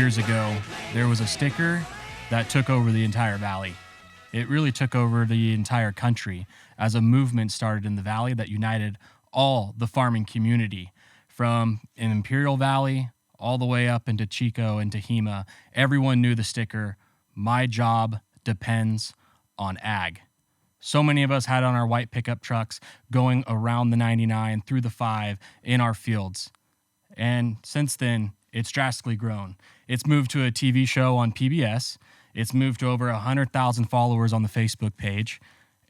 years ago, there was a sticker that took over the entire valley. It really took over the entire country as a movement started in the valley that united all the farming community from in Imperial Valley all the way up into Chico and Tehama. Everyone knew the sticker, "My job depends on ag." So many of us had on our white pickup trucks going around the 99 through the 5 in our fields. And since then, it's drastically grown. It's moved to a TV show on PBS. It's moved to over 100,000 followers on the Facebook page.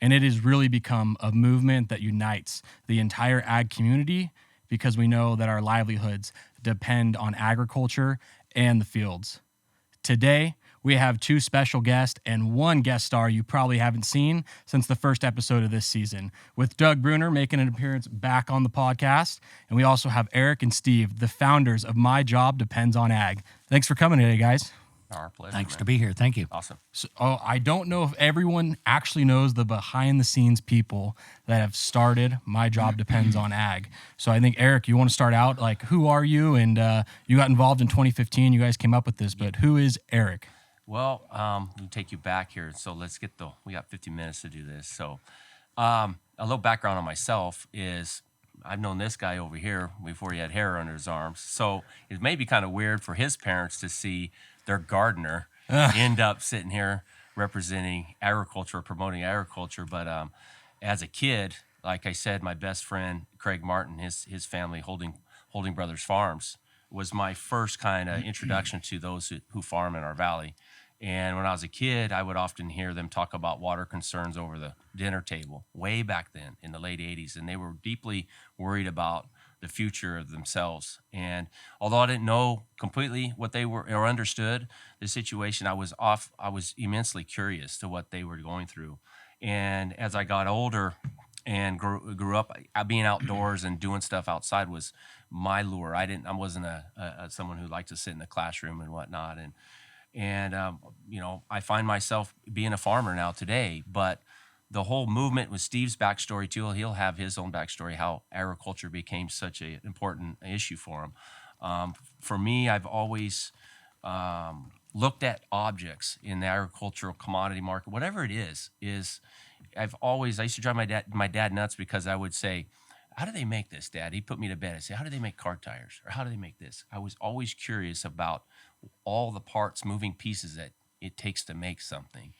And it has really become a movement that unites the entire ag community because we know that our livelihoods depend on agriculture and the fields. Today, we have 2 special guests and 1 guest star you probably haven't seen since the first episode of this season, with Doug Bruner making an appearance back on the podcast. And we also have Erik and Steve, the founders of My Job Depends on Ag. Thanks for coming today, guys. Our pleasure. Thanks to be here. Thank you. Awesome. So, I don't know if everyone actually knows the behind-the-scenes people that have started My Job Depends on Ag. So I think, Erik, you want to start out? Like, who are you? And you got involved in 2015. You guys came up with this, but who is Erik? Well, we'll take you back here. So let's get we got 50 minutes to do this. So a little background on myself is I've known this guy over here before he had hair under his arms. So it may be kind of weird for his parents to see their gardener end up sitting here representing agriculture, promoting agriculture. But as a kid, like I said, my best friend, Craig Martin, his family, Holding Brothers Farms, was my first kind of introduction to those who farm in our valley. And when I was a kid, I would often hear them talk about water concerns over the dinner table way back then in the late 80s. And they were deeply worried about the future of themselves. And although I didn't know completely what they were or understood the situation, I was immensely curious to what they were going through. And as I got older and grew up, being outdoors and doing stuff outside was my lure. I wasn't someone who liked to sit in the classroom and whatnot. And I find myself being a farmer now today, but the whole movement with Steve's backstory too, he'll have his own backstory, how agriculture became such an important issue for him. For me, I've always looked at objects in the agricultural commodity market, whatever it is I used to drive my dad nuts because I would say, "How do they make this, Dad?" He'd put me to bed. I'd say, "How do they make car tires? Or how do they make this?" I was always curious about all the parts, moving pieces that it takes to make something.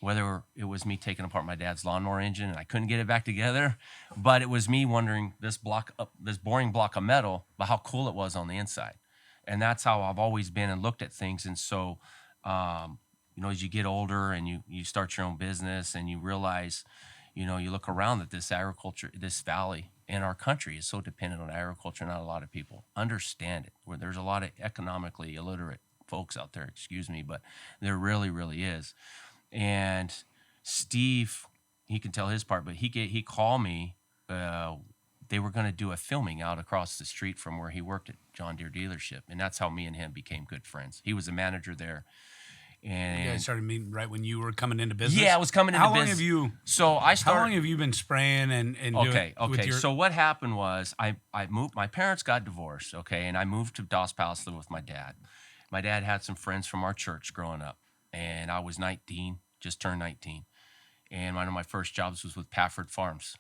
Whether it was me taking apart my dad's lawnmower engine and I couldn't get it back together, but it was me wondering this boring block of metal, but how cool it was on the inside. And that's how I've always been and looked at things. And so, as you get older and you start your own business and you realize, you look around at this agriculture, this valley in our country is so dependent on agriculture. Not a lot of people understand it. Where there's a lot of economically illiterate folks out there, but there really, really is. And Steve, he can tell his part, but he called me. They were going to do a filming out across the street from where he worked at John Deere dealership, and that's how me and him became good friends. He was a manager there. And you guys started meeting right when you were coming into business? Yeah, I was coming into business. How long have you been spraying and Okay. So what happened was I moved. My parents got divorced, and I moved to Dos Palace to live with my dad. My dad had some friends from our church growing up, and I was 19, just turned 19. And one of my first jobs was with Pafford Farms.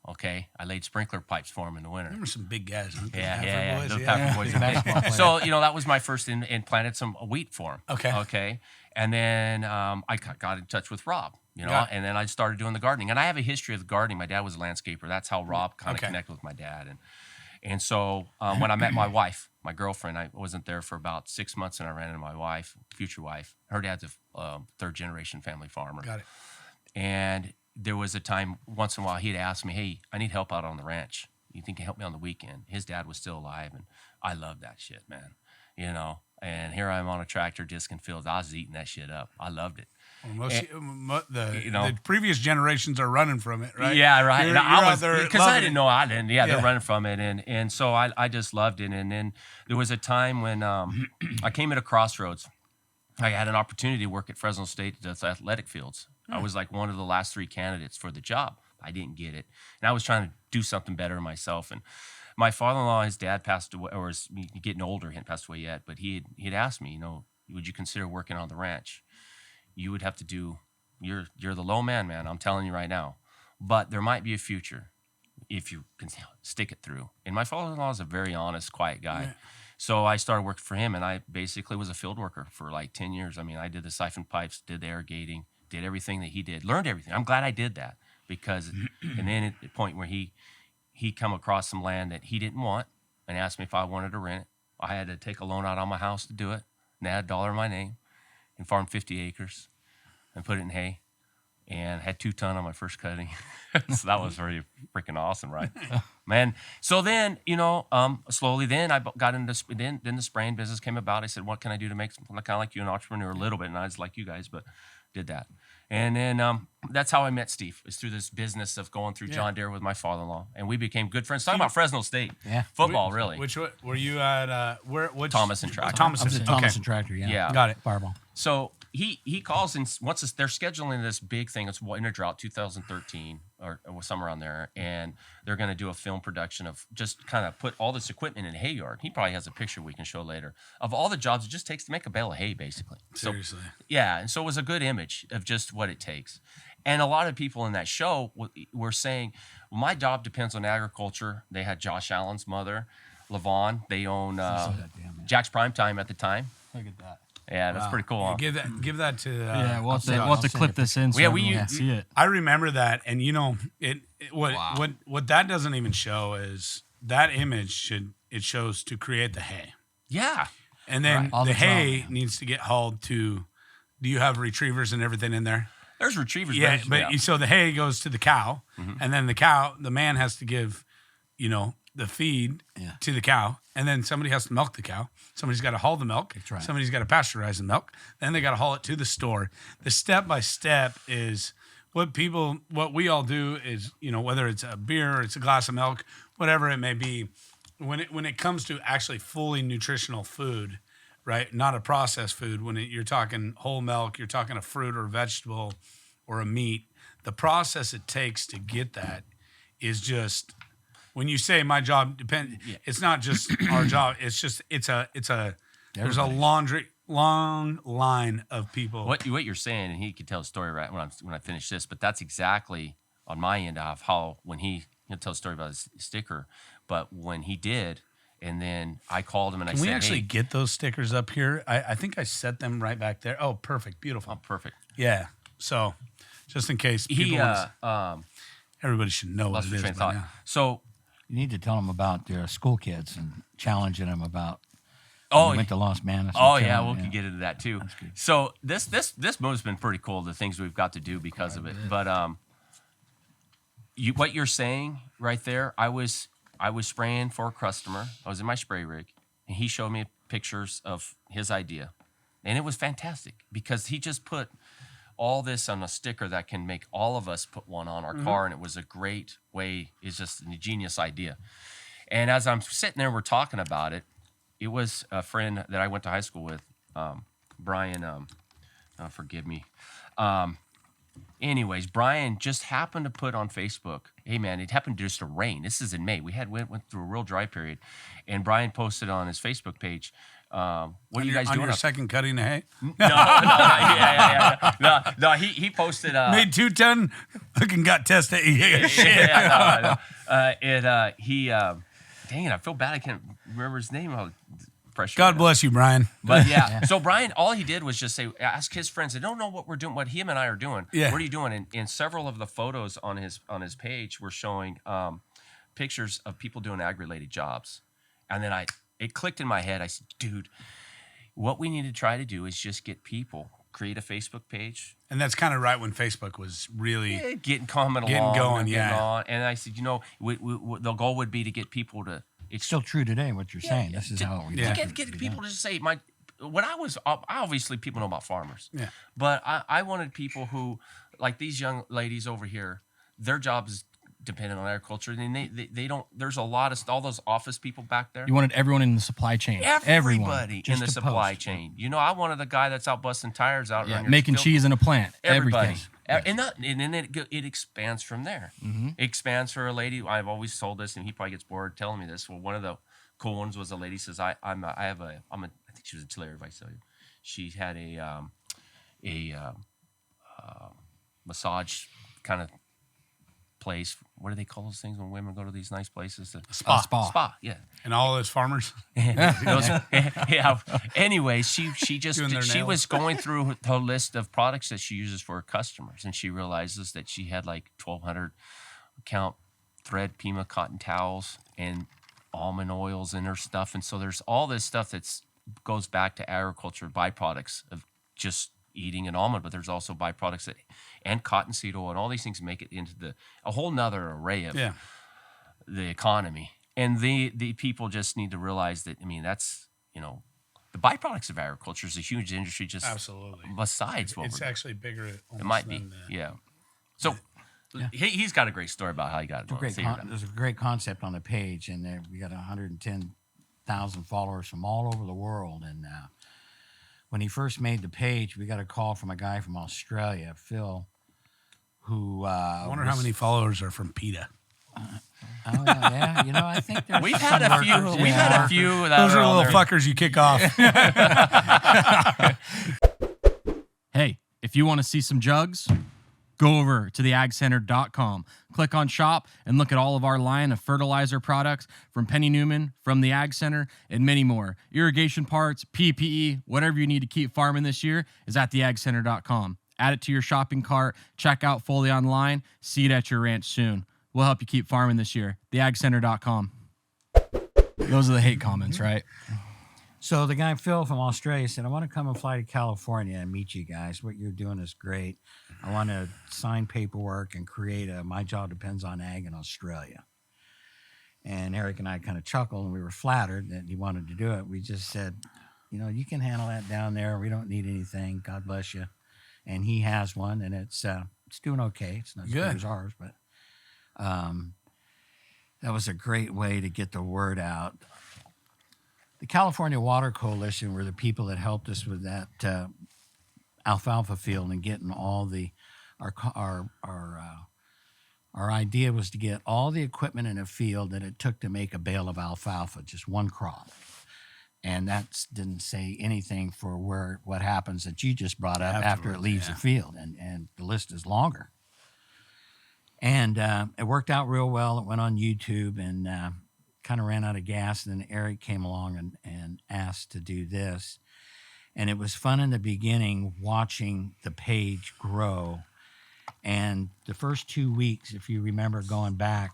Okay, I laid sprinkler pipes for them in the winter. There were some big guys, huh? Yeah. The Pafford boys are big. So, that was my first and planted some wheat for them. Okay. And then I got in touch with Rob, and then I started doing the gardening. And I have a history of the gardening. My dad was a landscaper. That's how Rob kind of connected with my dad. And so when I met my wife, my girlfriend, I wasn't there for about 6 months, and I ran into my wife, future wife. Her dad's a third-generation family farmer. Got it. And there was a time once in a while he'd ask me, "Hey, I need help out on the ranch. You think you can help me on the weekend?" His dad was still alive, and I loved that shit, man. And here I am on a tractor disking fields. I was eating that shit up. I loved it. Well, the previous generations are running from it, right? Yeah, right. You're out there because I didn't know I didn't. Yeah, they're running from it, and so I just loved it. And then there was a time when I came at a crossroads. I had an opportunity to work at Fresno State athletic fields. I was like one of the last 3 candidates for the job. I didn't get it, and I was trying to do something better myself. And my father-in-law, his dad passed away, or was getting older. He hadn't passed away yet, but he'd asked me, would you consider working on the ranch? You would have to do. You're the low man. I'm telling you right now. But there might be a future if you can stick it through. And my father-in-law is a very honest, quiet guy. Yeah. So I started working for him, and I basically was a field worker for like 10 years. I mean, I did the siphon pipes, did the irrigating, did everything that he did, learned everything. I'm glad I did that because, and then at the point where he come across some land that he didn't want and asked me if I wanted to rent it. I had to take a loan out on my house to do it, and add $1 in my name, and farm 50 acres, and put it in hay, and had 2 ton on my first cutting. So that was very freaking awesome, right? Man. So then, slowly then I got into, then the spraying business came about. I said, what can I do to make kind of like you, an entrepreneur a little bit, and I was like you guys, but did that. And then that's how I met Steve, is through this business of going through John Deere with my father-in-law. And we became good friends. Talking about Fresno State. Yeah. Football, really. Which were you at? Thomas and Tractor. Thomas and Tractor, yeah. Got it. Fireball. So he calls and they're scheduling this big thing. It's Winter Drought 2013 or somewhere around there, and they're going to do a film production of just kind of put all this equipment in a hay yard. He probably has a picture we can show later of all the jobs it just takes to make a bale of hay, basically. Seriously. So, yeah, and so it was a good image of just what it takes. And a lot of people in that show were saying, well, my job depends on agriculture. They had Josh Allen's mother, LaVon. They own Jack's Primetime at the time. Look at that. Yeah, that's pretty cool. Yeah, give that to. We'll have to clip this in so everyone can see it. I remember that, and what that doesn't even show is that image shows to create the hay. Yeah, and then the hay needs to get hauled to. Do you have retrievers and everything in there? There's retrievers. Yeah, so the hay goes to the cow, and then the man has to give, the feed to the cow, and then somebody has to milk the cow. Somebody's got to haul the milk. That's right. Somebody's got to pasteurize the milk. Then they got to haul it to the store. The step by step is what we all do is, whether it's a beer or it's a glass of milk, whatever it may be, when it comes to actually fully nutritional food, right? Not a processed food. When you're talking whole milk, you're talking a fruit or a vegetable or a meat, the process it takes to get that is just. When you say my job depends, it's not just our job. It's just there's a long line of people. What you're saying, and he could tell a story right when I finish this, but that's exactly on my end of how when he'll tell a story about his sticker, but when he did, and then I called him and I said, "Can we actually get those stickers up here?" I think I set them right back there. Oh, perfect, beautiful, perfect. Yeah. So, just in case everybody should know what it is by now. So. You need to tell them about their school kids and challenging them about. We went to Los Manis. We can get into that too. So this move's been pretty cool. The things we've got to do because of it. But what you're saying right there, I was spraying for a customer. I was in my spray rig, and he showed me pictures of his idea, and it was fantastic because he just put all this on a sticker that can make all of us put one on our car, and it was a great way. It's just a genius idea. And as I'm sitting there, we're talking about it. It was a friend that I went to high school with, Brian. Forgive me. Anyways, Brian just happened to put on Facebook, hey man, it happened just to rain. This is in May. We went through a real dry period, and Brian posted on his Facebook page. What are you guys doing? On your second cutting of hay? No. He posted. Made 2 ton. Fucking got tested. Dang it! I feel bad. I can't remember his name. God bless you, Brian. But so Brian, all he did was just ask his friends. They don't know what we're doing, what him and I are doing. Yeah. What are you doing? And several of the photos on his page were showing pictures of people doing ag-related jobs, and then it clicked in my head. I said, dude, what we need to try to do is just get people, create a Facebook page. And that's kind of right when Facebook was really getting going, And I said, the goal would be to get people to. It's still true today, what you're saying. This is how we get people to just say, obviously people know about farmers. Yeah. But I wanted people who, like these young ladies over here, their job is dependent on agriculture, and they don't. There's a lot of all those office people back there. You wanted everyone in the supply chain. Everybody in the supply chain. I wanted the guy that's out busting tires out making cheese in a plant. Everybody. And then it expands from there. It expands for a lady. I've always told this, and he probably gets bored telling me this. Well, one of the cool ones was a lady says, I think she was a Tulare vice lady. She had a massage kind of place. What do they call those things when women go to these nice places? Spa, yeah. And all those farmers. Yeah. Anyway, she was going through her list of products that she uses for her customers, and she realizes that she had like 1,200 count thread Pima cotton towels and almond oils in her stuff, and so there's all this stuff that's goes back to agriculture byproducts of just eating an almond, but there's also byproducts and cottonseed oil and all these things make it into a whole nother array of the economy. And the people just need to realize that, I mean, that's, the byproducts of agriculture is a huge industry just absolutely. Besides what it's actually bigger. It might be, yeah. So he's got a great story about how he got it. There's a great concept on the page, and there we got 110,000 followers from all over the world. And when he first made the page, we got a call from a guy from Australia, Phil, who I wonder how many followers are from PETA. Yeah, I think there's we've had a few. workers, We've had a few. Those are little fuckers you kick off. Hey, if you want to see some jugs, go over to theagcenter.com. Click on shop and look at all of our line of fertilizer products from Penny Newman, from the Ag Center, and many more. Irrigation parts, PPE, whatever you need to keep farming this year is at theagcenter.com. Add it to your shopping cart, check out fully online, see it at your ranch soon. We'll help you keep farming this year. Theagcenter.com. Those are the hate comments, right? So the guy, Phil from Australia, said, I want to come and fly to California and meet you guys. What you're doing is great. I want to sign paperwork and create My Job Depends on Ag in Australia. And Erik and I kind of chuckled, and we were flattered that he wanted to do it. We just said, you can handle that down there. We don't need anything. God bless you. And he has one, and it's doing okay. It's not as good as ours, but that was a great way to get the word out. The California Water Coalition were the people that helped us with that alfalfa field and getting all our idea was to get all the equipment in a field that it took to make a bale of alfalfa, just one crop. And that didn't say anything for what happens that you just brought up after it leaves the field, and the list is longer. And it worked out real well. It went on YouTube and kind of ran out of gas. And then Erik came along and asked to do this. And it was fun in the beginning watching the page grow. And the first 2 weeks, if you remember going back,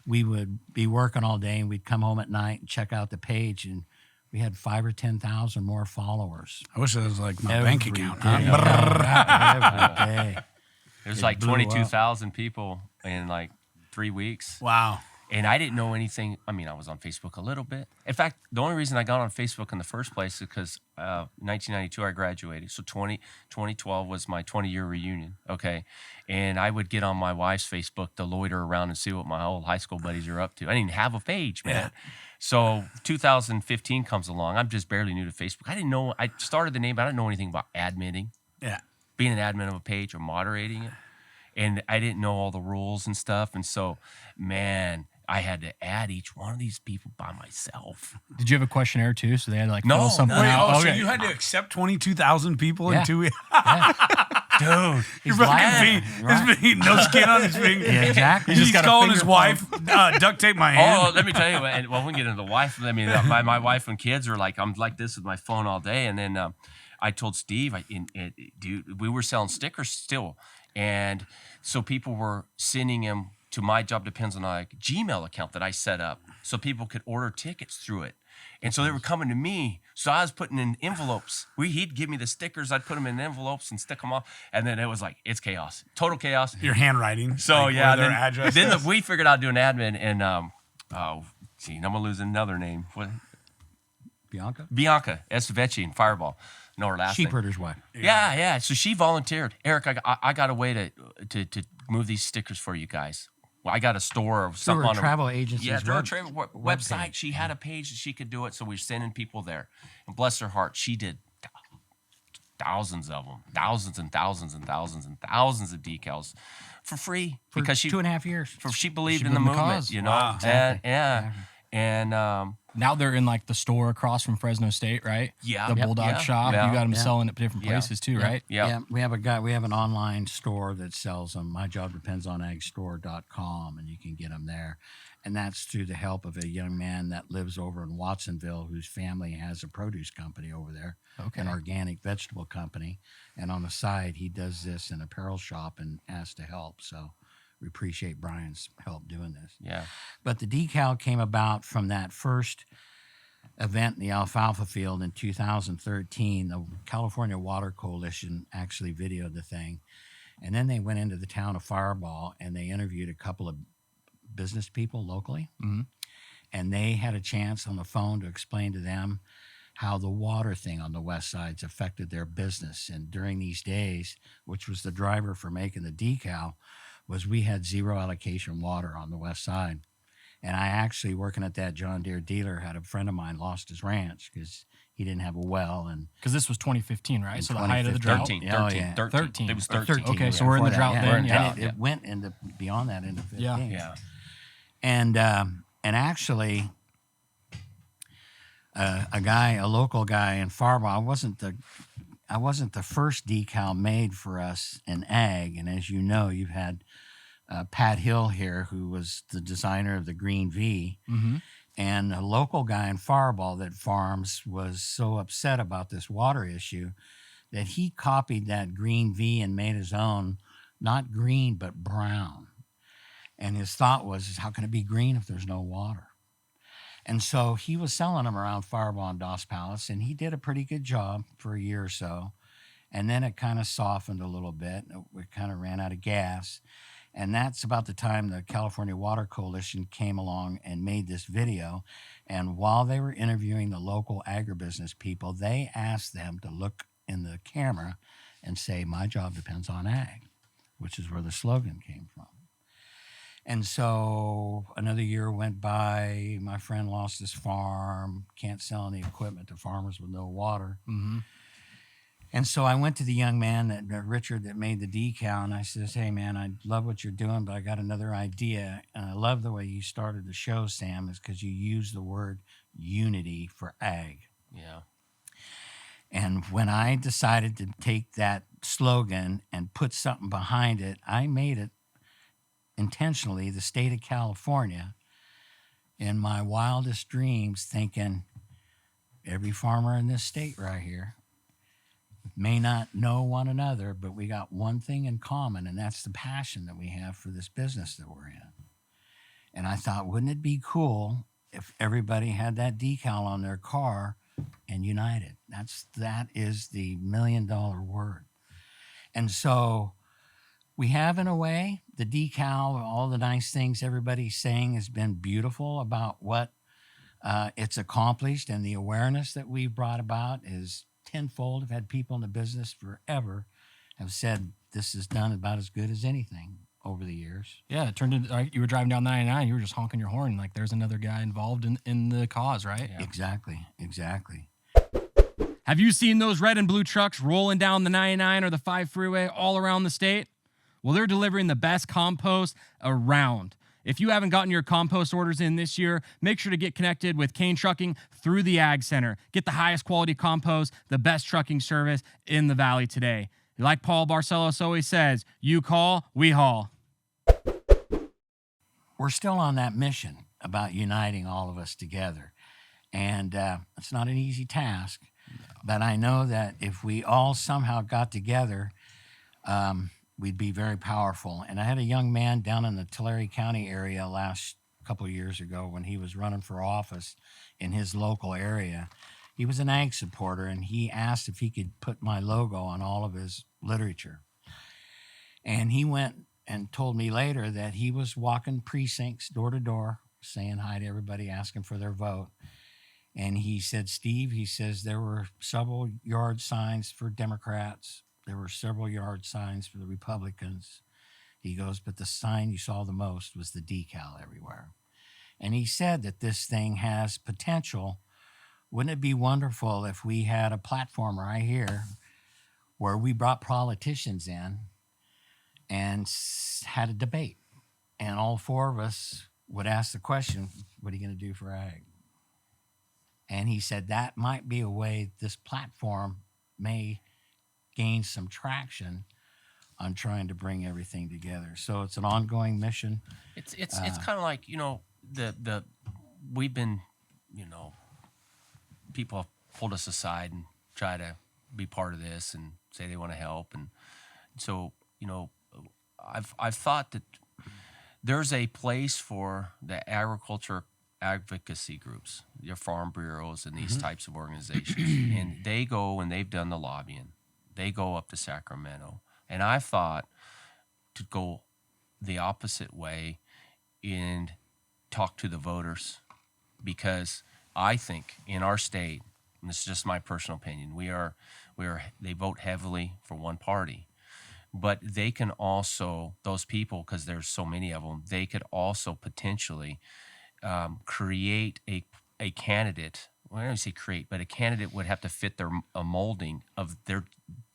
we would be working all day and we'd come home at night and check out the page, and we had 5,000 or 10,000 more followers. I wish it was like my bank account. Every day. There's like 22,000 people in like 3 weeks. Wow. And I didn't know anything. I mean, I was on Facebook a little bit. In fact, the only reason I got on Facebook in the first place is because 1992 I graduated. So 2012 was my 20-year reunion, okay? And I would get on my wife's Facebook to loiter around and see what my old high school buddies are up to. I didn't even have a page, man. Yeah. So 2015 comes along. I'm just barely new to Facebook. I didn't know. I started the name, but I didn't know anything about admitting. Yeah. Being an admin of a page or moderating it. And I didn't know all the rules and stuff. And so, man, I had to add each one of these people by myself. Did you have a questionnaire too? So they had to fill something out? So you had to accept 22,000 people in 2 weeks? Dude, your fucking feet, no skin on his finger. Yeah, exactly. He's calling his wife, duct tape my hand. Oh, let me tell you, well, we get into the wife. I mean, my wife and kids are like, I'm like this with my phone all day. And then I told Steve, dude, we were selling stickers still. And so people were sending him to My Job Depends on a Gmail account that I set up so people could order tickets through it. And so they were coming to me. So I was putting in envelopes. He'd give me the stickers. I'd put them in envelopes and stick them off. And then it was like, it's chaos. Total chaos. Your handwriting. So yeah. Their address. Then we figured out doing admin and, I'm going to lose another name. What? Bianca Estevecchi in Fireball. No, her last Sheep name. herder's wife. Yeah. So she volunteered. Erik, I got a way to move these stickers for you guys. Well, I got a store or something Through on a travel agency's travel website. She had a page that she could do it, so we were sending people there. And bless her heart, she did thousands of them, thousands and thousands and thousands and thousands of decals for free For because she 2.5 years. she believed She in the believed in the movement, cause. you know. Wow. And Exactly. yeah, and Now they're in like the store across from Fresno State, right? Yeah. The Yep. Bulldog Yeah. shop. Yeah. You got them Yeah. selling at different Yeah. places too, Yep. right? Yep. Yeah, we have an online store that sells them. MyJobDepensOnAgStore.com, and you can get them there. And that's through the help of a young man that lives over in Watsonville, whose family has a produce company over there, Okay. an organic vegetable company. And on the side, he does this in apparel shop and asks to help. So we appreciate Brian's help doing this. yeah. But the decal came about from that first event in the alfalfa field in 2013. The California Water Coalition actually videoed the thing. And then they went into the town of Fireball and they interviewed a couple of business people locally. Mm-hmm. And they had a chance on the phone to explain to them how the water thing on the west side's affected their business. And during these days, which was the driver for making the decal, was we had zero allocation water on the west side. And I actually, working at that John Deere dealer, had a friend of mine lost his ranch because he didn't have a well. And Because this was 2015, right? In So the height of the drought. 13, Oh, 13, yeah. 13. It was 13. 13. Okay, so we're in the before that, drought then, And yeah. it went into beyond that into 15. Yeah. Yeah. And actually, a local guy in Farball, I wasn't the first decal made for us in ag. And as you know, you've had Pat Hill here, who was the designer of the Green V. Mm-hmm. And a local guy in Farball that farms was so upset about this water issue that he copied that Green V and made his own, not green, but brown. And his thought was, how can it be green if there's no water? And so he was selling them around Fireball and Dos Palace, and he did a pretty good job for a year or so. And then it kind of softened a little bit. It kind of ran out of gas. And that's about the time the California Water Coalition came along and made this video. And while they were interviewing the local agribusiness people, they asked them to look in the camera and say, "My job depends on ag," which is where the slogan came from. And so another year went by. My friend lost his farm, can't sell any equipment to farmers with no water. Mm-hmm. And so I went to the young man, Richard, that made the decal, and I says, "Hey, man, I love what you're doing, but I got another idea." And I love the way you started the show, Sam, is because you use the word unity for ag. Yeah. And when I decided to take that slogan and put something behind it, I made it intentionally the state of California in my wildest dreams, thinking every farmer in this state right here may not know one another, but we got one thing in common, and that's the passion that we have for this business that we're in. And I thought, wouldn't it be cool if everybody had that decal on their car and united? That is the $1 million word. And so we have, in a way, the decal, all the nice things everybody's saying has been beautiful about what it's accomplished, and the awareness that we've brought about is tenfold. I've had people in the business forever have said this is done about as good as anything over the years. Yeah, it turned into like you were driving down 99, you were just honking your horn like there's another guy involved in the cause, right? Yeah. Exactly. Have you seen those red and blue trucks rolling down the 99 or the 5 freeway all around the state? Well, they're delivering the best compost around. If you haven't gotten your compost orders in this year, make sure to get connected with Kane Trucking through the Ag Center. Get the highest quality compost, the best trucking service in the Valley today. Like Paul Barcelos always says, you call, we haul. We're still on that mission about uniting all of us together. And it's not an easy task, but I know that if we all somehow got together, we'd be very powerful. And I had a young man down in the Tulare County area last couple of years ago when he was running for office in his local area. He was an ag supporter, and he asked if he could put my logo on all of his literature. And he went and told me later that he was walking precincts door to door, saying hi to everybody, asking for their vote. And he said, "Steve," he says, "there were several yard signs for Democrats. There were several yard signs for the Republicans." He goes, "but the sign you saw the most was the decal everywhere." And he said that this thing has potential. Wouldn't it be wonderful if we had a platform right here where we brought politicians in and had a debate. And all four of us would ask the question, what are you going to do for ag? And he said that might be a way this platform may gain some traction on trying to bring everything together. So it's an ongoing mission. It's kind of like, we've been, people have pulled us aside and try to be part of this and say they want to help. And so, I've thought that there's a place for the agriculture advocacy groups, your farm bureaus and these types of organizations. And they go and they've done the lobbying. They go up to Sacramento. And I thought to go the opposite way and talk to the voters, because I think in our state, and this is just my personal opinion, they vote heavily for one party. But they can also, those people, because there's so many of them, they could also potentially create a candidate. Well, I don't say create, but a candidate would have to fit a molding of their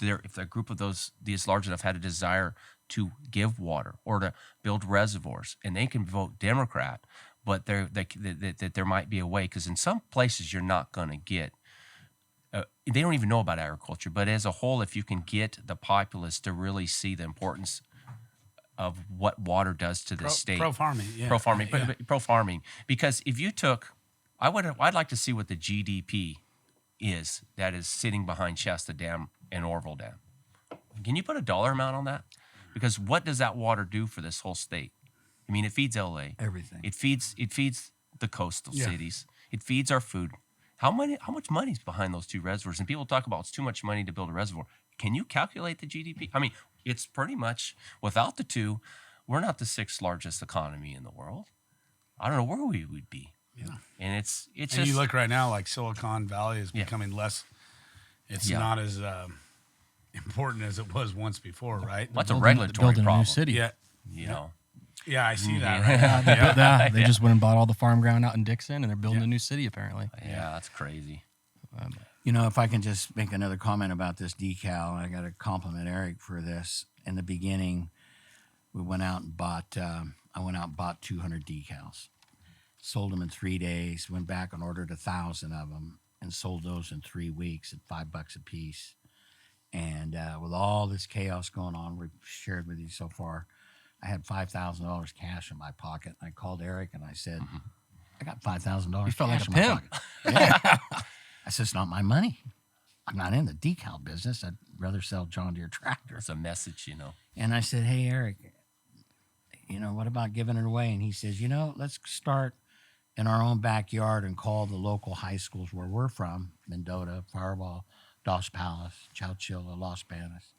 if a group of these large enough had a desire to give water or to build reservoirs, and they can vote Democrat, but there might be a way, because in some places you're not going to get. They don't even know about agriculture, but as a whole, if you can get the populace to really see the importance of what water does to the state, pro-farming, yeah. Pro-farming, because if you took, I'd like to see what the GDP is that is sitting behind Shasta Dam and Orville Dam. Can you put a dollar amount on that? Because what does that water do for this whole state? I mean, it feeds LA. Everything. It feeds the coastal cities. It feeds our food. How much money is behind those two reservoirs? And people talk about it's too much money to build a reservoir. Can you calculate the GDP? I mean, it's pretty much, without the two, we're not the sixth largest economy in the world. I don't know where we would be. Yeah. And it's And just, you look right now, like Silicon Valley is becoming less. It's not as important as it was once before, right? what's a regulatory building problem? a new city. Yeah. You know, Yeah, I see that right now. Yeah, they just went and bought all the farm ground out in Dixon, and they're building a new city apparently. yeah, that's crazy. If I can just make another comment about this decal, I got to compliment Eric for this. In the beginning, we went out and bought. I went out and bought 200 decals, sold them in 3 days. Went back and ordered 1,000 of them, and sold those in 3 weeks at $5 a piece. And with all this chaos going on, we've shared with you so far, I had $5,000 cash in my pocket. I called Eric and I said, I got $5,000 You felt cash like a in my pimp. pocket. Yeah. I said, it's not my money. I'm not in the decal business. I'd rather sell John Deere tractors. It's a message, And I said, hey, Eric, what about giving it away? And he says, let's start in our own backyard and call the local high schools where we're from, Mendota, Fireball, Dos Palace, Chowchilla, Los Banos,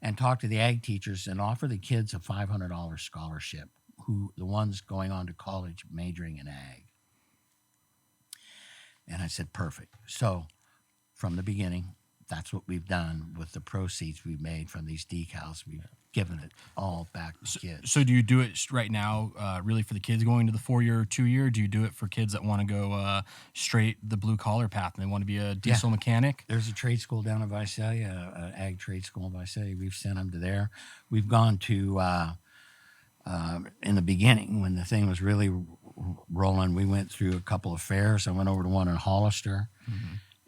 and talk to the ag teachers and offer the kids a $500 scholarship, the ones going on to college majoring in ag. And I said, perfect. So from the beginning, that's what we've done with the proceeds we've made from these decals. We've given it all back to kids. So do you do it right now really for the kids going to the 4-year or 2-year? Do you do it for kids that want to go straight the blue collar path and they want to be a diesel mechanic? There's a trade school down in Visalia, an ag trade school in Visalia. We've sent them to there. We've gone to, in the beginning when the thing was really rolling, we went through a couple of fairs. I went over to one in Hollister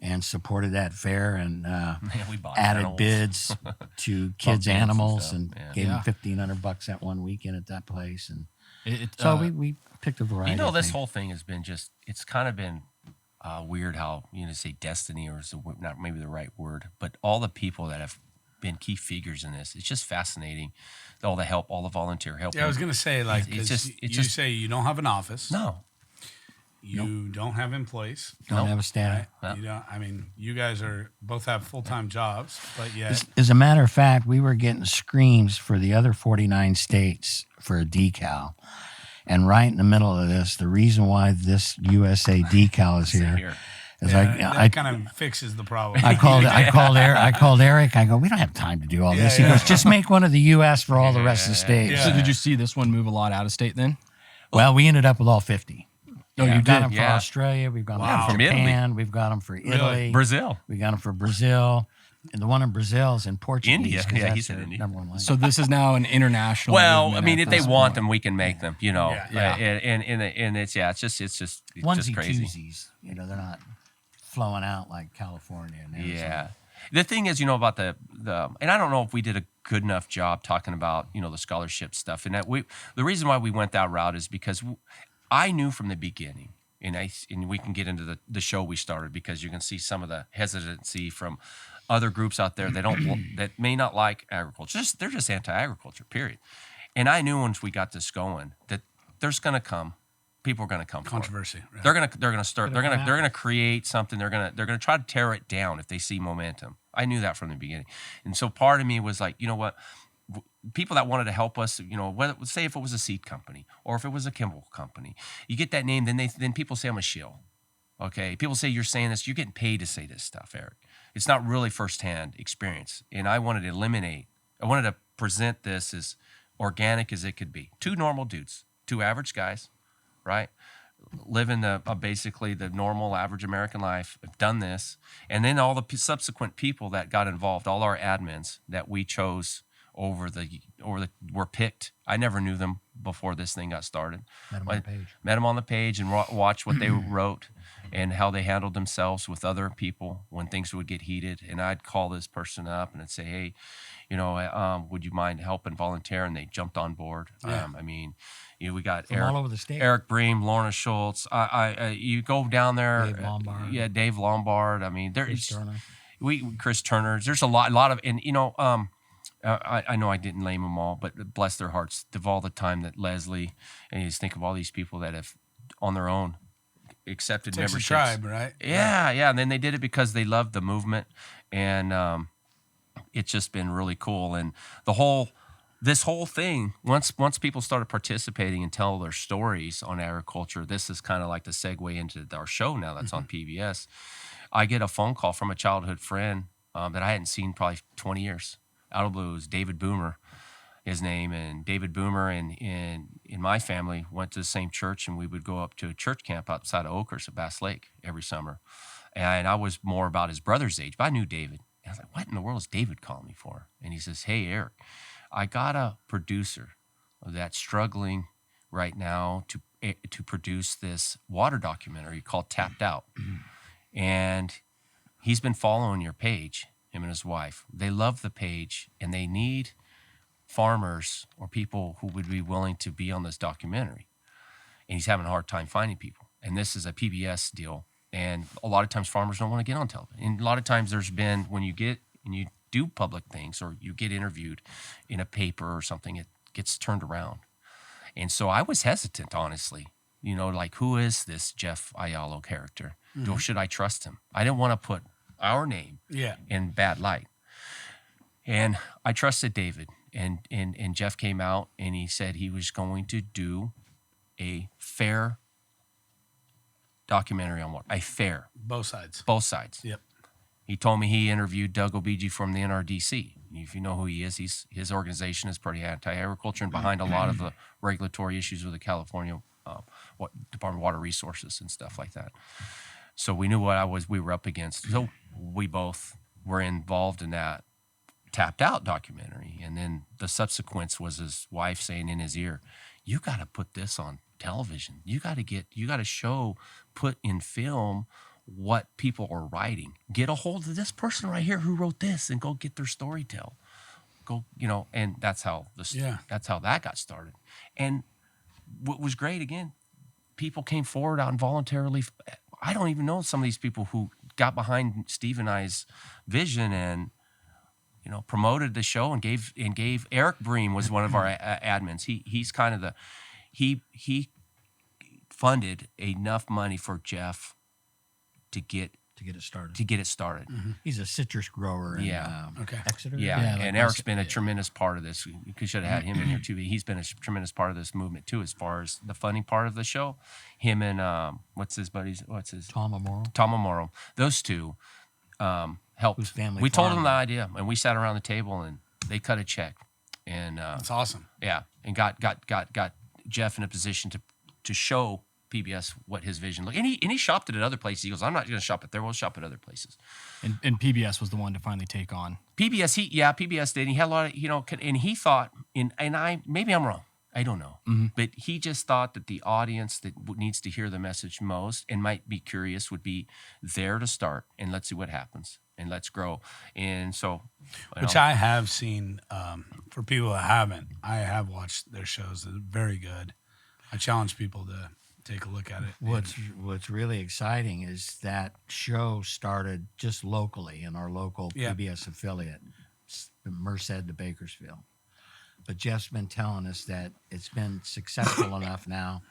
and supported that fair and we bought added animals. bids to kids' Bump animals and and stuff, gave them $1,500 that one weekend at that place. And so we picked a variety. This of whole thing has been it's kind of been weird how, say destiny or is not maybe the right word, but all the people that have been key figures in this, it's just fascinating. All the help, all the volunteer help. Yeah, I was going to say, like, it's you just say you don't have an office. no. You don't have in place. Don't have a staff. Right? You don't. I mean, you guys both have full-time jobs, but yet As a matter of fact, we were getting screams for the other 49 states for a decal. And right in the middle of this, the reason why this USA decal is here is that kind of fixes the problem. I called Eric. I go, we don't have time to do all this. He goes, just make one of the U.S. for all the rest of the states. Yeah. So did you see this one move a lot out of state then? Well, we ended up with all 50. Oh, you We've got did? them for Australia. We've got them Wow. for From Italy. Japan. We've got them for Italy. Brazil. We got them for Brazil. And the one in Brazil is in Portuguese. India. 'cause Yeah, that's he said their India. number one language. So this is now an international. Well, I movement mean, at if they this want point. them, we can make them. You know, Yeah. and it's it's just Onesie crazy. twosies, they're not flowing out like California and Arizona. Yeah. The thing is, about the and I don't know if we did a good enough job talking about, the scholarship stuff. And the reason why we went that route is because I knew from the beginning, and we can get into the show we started, because you can see some of the hesitancy from other groups out there that may not like agriculture. They're just anti-agriculture, period. And I knew once we got this going that there's going to come. People are going to come for it. Controversy. Right. They're gonna create something. They're gonna try to tear it down if they see momentum. I knew that from the beginning, and so part of me was like, you know what, people that wanted to help us, whether, say if it was a seed company or if it was a chemical company, you get that name, then people say I'm a shill. Okay, people say you're saying this, you're getting paid to say this stuff, Eric. It's not really firsthand experience, and I wanted to present this as organic as it could be. Two normal dudes, two average guys, right? Living basically the normal average American life, have done this, and then all the subsequent people that got involved, all our admins that we chose were picked. I never knew them before this thing got started. Met them on the page and watched what they wrote and how they handled themselves with other people when things would get heated. And I'd call this person up and I'd say, hey, would you mind helping volunteer? And they jumped on board. Yeah. We got From all over the state. Eric Bream, Lorna Schultz. You go down there. Dave Lombard. Yeah, Dave Lombard. I mean, Chris Turner. Chris Turner. There's a lot of, and I know I didn't name them all, but bless their hearts, of all the time that Leslie, and you just think of all these people that have on their own accepted Takes a memberships. tribe, right? Yeah, and then they did it because they loved the movement, and it's just been really cool. And this whole thing, once people started participating and tell their stories on agriculture, this is kind of like the segue into our show now that's on PBS. I get a phone call from a childhood friend that I hadn't seen probably 20 years. Out of the blue, it was David Boomer, his name, and David Boomer and in my family went to the same church, and we would go up to a church camp outside of Oakhurst at Bass Lake every summer. And I was more about his brother's age, but I knew David. And I was like, what in the world is David calling me for? And he says, hey, Eric, I got a producer that's struggling right now to produce this water documentary called Tapped Out. And he's been following your page, him and his wife. They love the page, and they need farmers or people who would be willing to be on this documentary. And he's having a hard time finding people. And this is a PBS deal. And a lot of times farmers don't want to get on television. And a lot of times there's been, when you do public things or you get interviewed in a paper or something, it gets turned around. And so I was hesitant, honestly. Like, who is this Jeff Ayalo character? Mm-hmm. Should I trust him? I didn't want to put our name in bad light. And I trusted David. And Jeff came out and he said he was going to do a fair documentary on a fair. Both sides. Both sides. Yep. He told me he interviewed Doug Obiji from the NRDC. If you know who he is, his organization is pretty anti-agriculture and behind a lot of the regulatory issues with the California Department of Water Resources and stuff like that. So we knew what we were up against. So we both were involved in that Tapped Out documentary. And then the subsequence was his wife saying in his ear, you got to put this on television. You got to put in film what people are writing. Get a hold of this person right here who wrote this and go get their story tell. And that's how that's how that got started. And what was great, again, people came forward out and voluntarily. I don't even know some of these people who got behind Steve and I's vision and promoted the show and gave Eric Bream was one of our admins. He's kind of he funded enough money for Jeff to get it started. Mm-hmm. He's a citrus grower in Exeter. Yeah, and Eric's been a tremendous part of this. We should have had him in here too. He's been a tremendous part of this movement too, as far as the funding part of the show. Him and what's his Tom Amaro. Those two helped. Whose family we told farmed. them the idea, and we sat around the table, and they cut a check. And That's awesome. Yeah, and got Jeff in a position to show PBS what his vision looked. And he shopped it at other places. He goes, I'm not going to shop it there. We'll shop at other places. And PBS was the one to finally take on. PBS did. He had a lot of, and he thought, maybe I'm wrong. I don't know. But he just thought that the audience that needs to hear the message most and might be curious would be there to start, and let's see what happens, and let's grow. And so, which I have seen, for people that haven't, I have watched their shows. They're very good. I challenge people to take a look at it. What's really exciting is that show started just locally in our local PBS affiliate, Merced to Bakersfield. But Jeff's been telling us that it's been successful enough now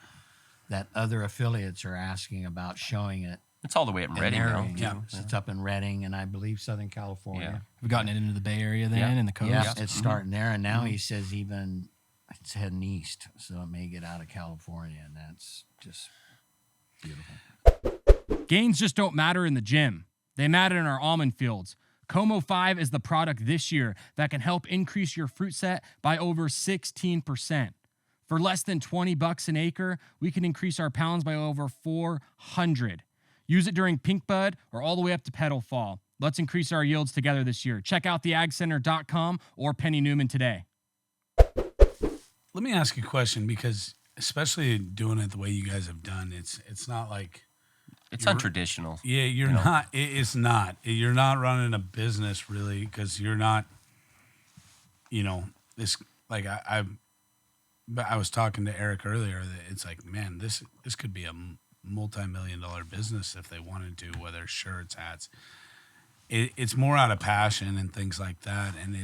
that other affiliates are asking about showing it. It's all the way up in Reading now. Yeah, it's up in Reading and I believe Southern California. Yeah. We've gotten it into the Bay Area then and the coast. Yeah, it's starting there. And now he says even it's heading east. So it may get out of California. And that's just beautiful. Gains just don't matter in the gym. They matter in our almond fields. Como 5 is the product this year that can help increase your fruit set by over 16%. For less than $20 an acre, we can increase our pounds by over 400. Use it during pink bud or all the way up to petal fall. Let's increase our yields together this year. Check out theagcenter.com or Penny Newman today. Let me ask you a question, because especially doing it the way you guys have done, it's not like it's untraditional. Yeah, you're not. It's not. You're not running a business really, because you're not. This like I was talking to Eric earlier. That it's like, man, this could be a multi-million-dollar business if they wanted to. Whether shirts, hats, it's more out of passion and things like that. And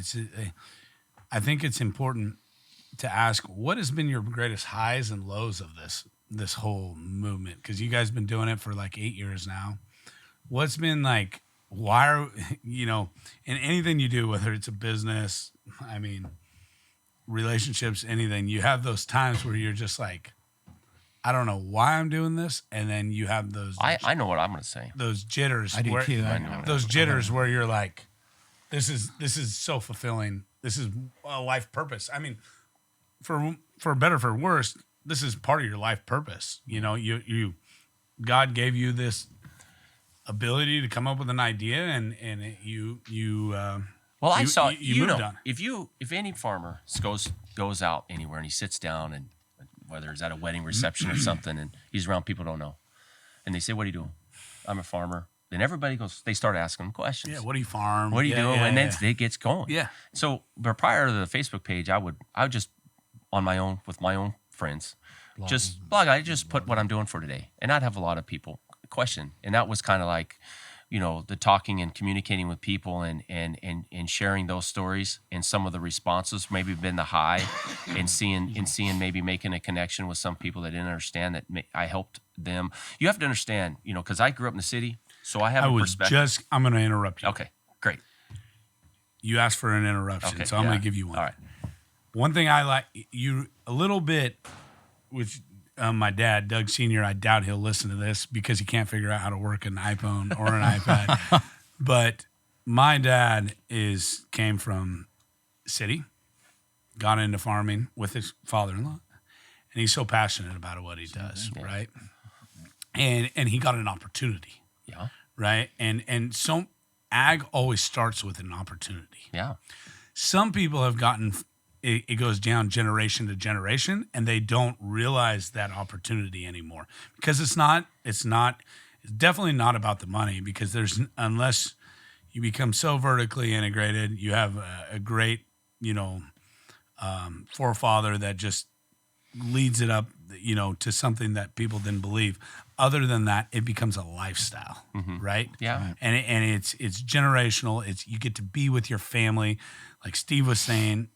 I think it's important to ask, what has been your greatest highs and lows of this whole movement? Because you guys have been doing it for like 8 years now. What's been like, why are, in anything you do, whether it's a business, relationships, anything, you have those times where you're just like, I don't know why I'm doing this. And then you have those. I know what I'm going to say. Those jitters. I do too. Those jitters where you're like, this is so fulfilling. This is a life purpose. For better, for worse, this is part of your life purpose. God gave you this ability to come up with an idea, and you moved on. If any farmer goes out anywhere and he sits down, and whether it's at a wedding reception or something, and he's around people don't know, and they say, "What are you doing?" "I'm a farmer." Then everybody they start asking him questions. Yeah, what do you farm? What are you doing? And then it gets going. Yeah. So, but prior to the Facebook page, I would just on my own with my own friends, just blog. I just put what I'm doing for today, and I'd have a lot of people question, and that was kind of like, the talking and communicating with people and sharing those stories, and some of the responses maybe been the high, and seeing maybe making a connection with some people that didn't understand that I helped them. You have to understand, because I grew up in the city, so I have a perspective. I'm going to interrupt you. Okay, great. You asked for an interruption, so I'm going to give you one. All right. One thing I like you a little bit, which my dad, Doug Sr., I doubt he'll listen to this because he can't figure out how to work an iPhone or an iPad. But my dad came from city, got into farming with his father-in-law, and he's so passionate about what he does, right? And he got an opportunity. Yeah. Right? And so ag always starts with an opportunity. Yeah. Some people have gotten it goes down generation to generation, and they don't realize that opportunity anymore, because it's definitely not about the money, because unless you become so vertically integrated, you have a great, forefather that just leads it up, to something that people didn't believe. Other than that, it becomes a lifestyle, right? Yeah. And it's generational. You get to be with your family. Like Steve was saying,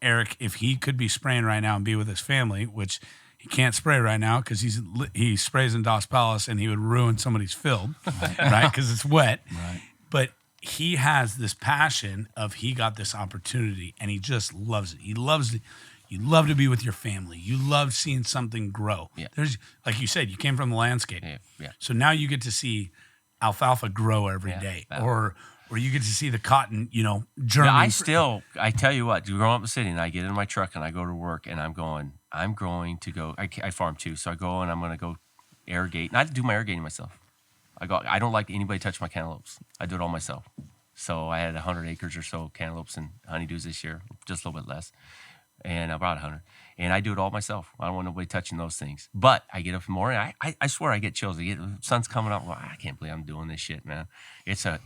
Eric, if he could be spraying right now and be with his family, which he can't spray right now because he sprays in Dos Palace and he would ruin somebody's field, right? Because it's wet. Right. But he has this passion he got this opportunity, and he just loves it. He loves it. You love to be with your family. You love seeing something grow. Yeah. There's, like you said, you came from the landscape. Yeah. So now you get to see alfalfa grow every day, or you get to see the cotton, germinate. I tell you what, growing up in the city, and I get in my truck and I go to work, and I'm going to go, I farm too. So I go and I'm going to go irrigate. And I do my irrigating myself. I don't like anybody touch my cantaloupes. I do it all myself. So I had 100 acres or so of cantaloupes and honeydews this year, just a little bit less. And about 100. And I do it all myself. I don't want nobody touching those things. But I get up in the morning. I swear I get chills. The sun's coming up. Well, I can't believe I'm doing this shit, man. It's a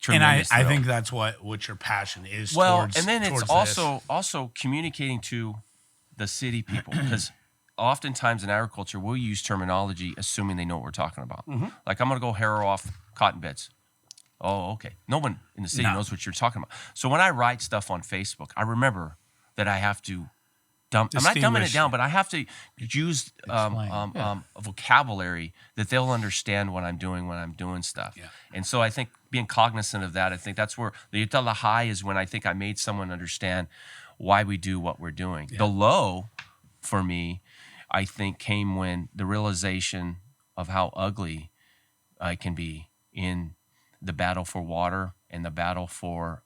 tremendous I thrill. think that's what your passion is. Well, towards, and then it's towards also communicating to the city people, because oftentimes in agriculture we'll use terminology assuming they know what we're talking about. Like, I'm going to go harrow off cotton beds. Oh, okay. No one in the city knows what you're talking about. So when I write stuff on Facebook, I remember that I have to I'm not dumbing it down, but I have to use a vocabulary that they'll understand what I'm doing stuff. Yeah. And so I think being cognizant of that, I think that's where the high is, when I think I made someone understand why we do what we're doing. Yeah. The low, for me, I think came when the realization of how ugly I can be in the battle for water and the battle for